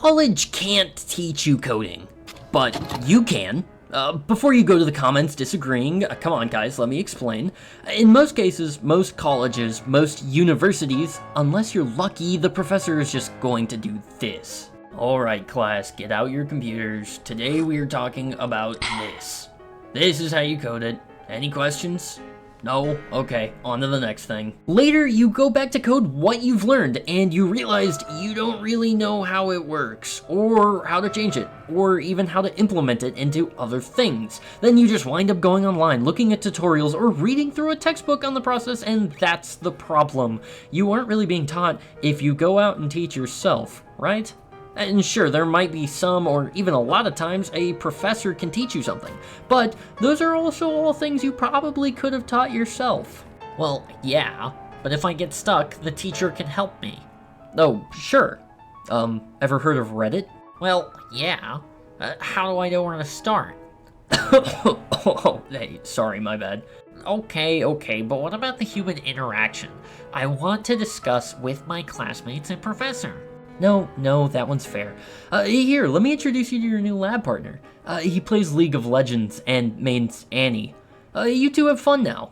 College can't teach you coding, but you can. Before you go to the comments disagreeing, come on guys, let me explain. In most cases, most colleges, most universities, unless you're lucky, the professor is just going to do this. Alright class, get out your computers. Today we are talking about this. This is how you code it. Any questions? No? Okay, on to the next thing. Later, you go back to code what you've learned, and you realized you don't really know how it works, or how to change it, or even how to implement it into other things. Then you just wind up going online, looking at tutorials, or reading through a textbook on the process, and that's the problem. You aren't really being taught if you go out and teach yourself, right? And sure, there might be some, or even a lot of times, a professor can teach you something, but those are also all things you probably could have taught yourself. Well, yeah, but if I get stuck, the teacher can help me. Oh, sure. Ever heard of Reddit? Well, yeah. How do I know where to start? Oh, hey, sorry, my bad. Okay, but what about the human interaction? I want to discuss with my classmates and professor. No, that one's fair. Here, let me introduce you to your new lab partner. He plays League of Legends and mains Annie. You two have fun now.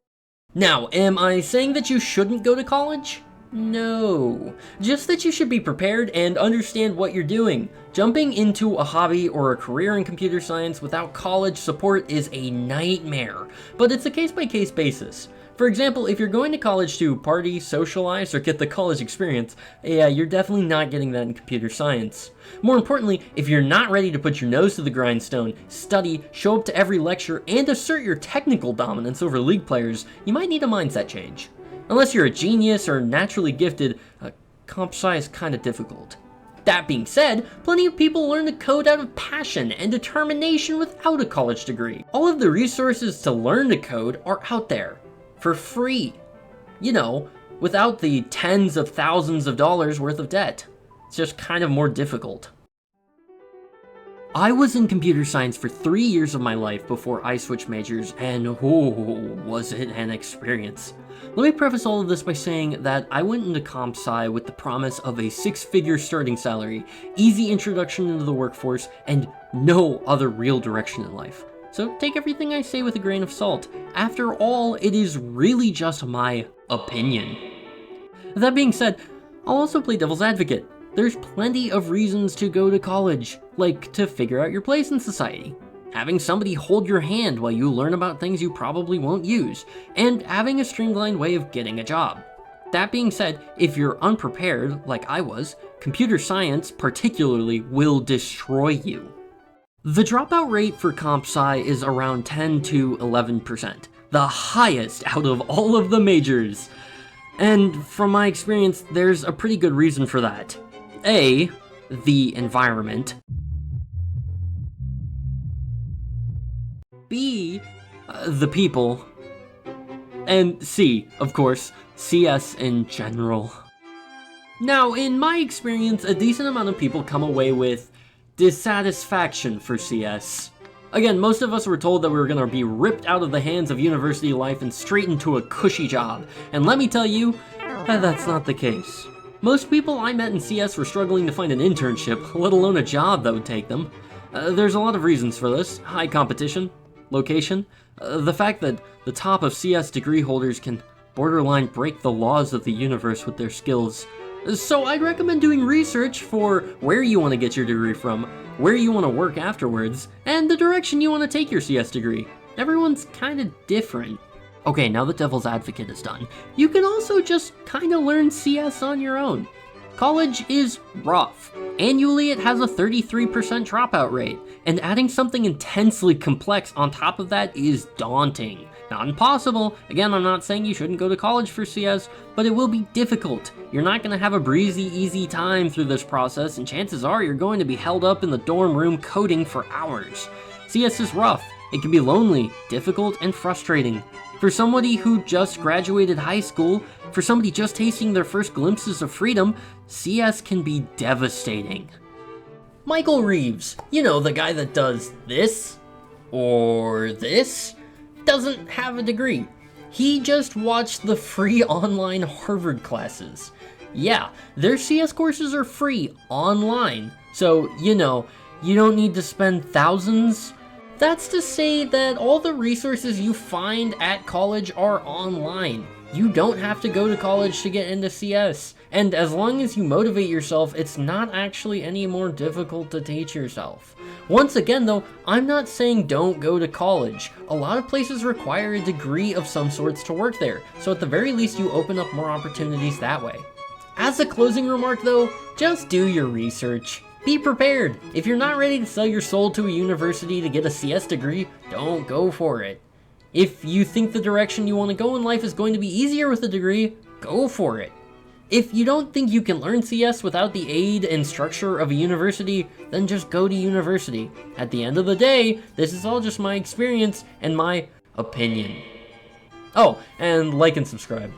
Now, am I saying that you shouldn't go to college? No. Just that you should be prepared and understand what you're doing. Jumping into a hobby or a career in computer science without college support is a nightmare, but it's a case-by-case basis. For example, if you're going to college to party, socialize, or get the college experience, yeah, you're definitely not getting that in computer science. More importantly, if you're not ready to put your nose to the grindstone, study, show up to every lecture, and assert your technical dominance over League players, you might need a mindset change. Unless you're a genius or naturally gifted, Comp Sci is kinda difficult. That being said, plenty of people learn to code out of passion and determination without a college degree. All of the resources to learn to code are out there. For free. You know, without the tens of thousands of dollars worth of debt. It's just kind of more difficult. I was in computer science for 3 years of my life before I switched majors, and was it an experience. Let me preface all of this by saying that I went into Comp Sci with the promise of a 6-figure starting salary, easy introduction into the workforce, and no other real direction in life. So take everything I say with a grain of salt. After all, it is really just my opinion. That being said, I'll also play devil's advocate. There's plenty of reasons to go to college, like to figure out your place in society, having somebody hold your hand while you learn about things you probably won't use, and having a streamlined way of getting a job. That being said, if you're unprepared, like I was, computer science particularly will destroy you. The dropout rate for Comp Sci is around 10 to 11%, the highest out of all of the majors. And from my experience, there's a pretty good reason for that. A, the environment. B, the people. And C, of course, CS in general. Now, in my experience, a decent amount of people come away with dissatisfaction for CS. Again, most of us were told that we were going to be ripped out of the hands of university life and straight into a cushy job. And let me tell you, that's not the case. Most people I met in CS were struggling to find an internship, let alone a job that would take them. There's a lot of reasons for this. High competition, location, the fact that the top of CS degree holders can borderline break the laws of the universe with their skills. So I'd recommend doing research for where you want to get your degree from, where you want to work afterwards, and the direction you want to take your CS degree. Everyone's kind of different. Okay, now that devil's advocate is done, you can also just kind of learn CS on your own. College is rough. Annually, it has a 33% dropout rate, and adding something intensely complex on top of that is daunting. Not impossible. Again, I'm not saying you shouldn't go to college for CS, but it will be difficult. You're not going to have a breezy, easy time through this process, and chances are you're going to be held up in the dorm room coding for hours. CS is rough. It can be lonely, difficult, and frustrating. For somebody who just graduated high school, for somebody just tasting their first glimpses of freedom, CS can be devastating. Michael Reeves, you know, the guy that does this, or this, doesn't have a degree. He just watched the free online Harvard classes. Yeah, their CS courses are free online, So, you know, you don't need to spend thousands. That's to say that all the resources you find at college are online. You don't have to go to college to get into CS. And as long as you motivate yourself, it's not actually any more difficult to teach yourself. Once again though, I'm not saying don't go to college. A lot of places require a degree of some sorts to work there, so at the very least you open up more opportunities that way. As a closing remark though, just do your research. Be prepared. If you're not ready to sell your soul to a university to get a CS degree, don't go for it. If you think the direction you want to go in life is going to be easier with a degree, go for it. If you don't think you can learn CS without the aid and structure of a university, then just go to university. At the end of the day, this is all just my experience and my opinion. Oh, and like and subscribe.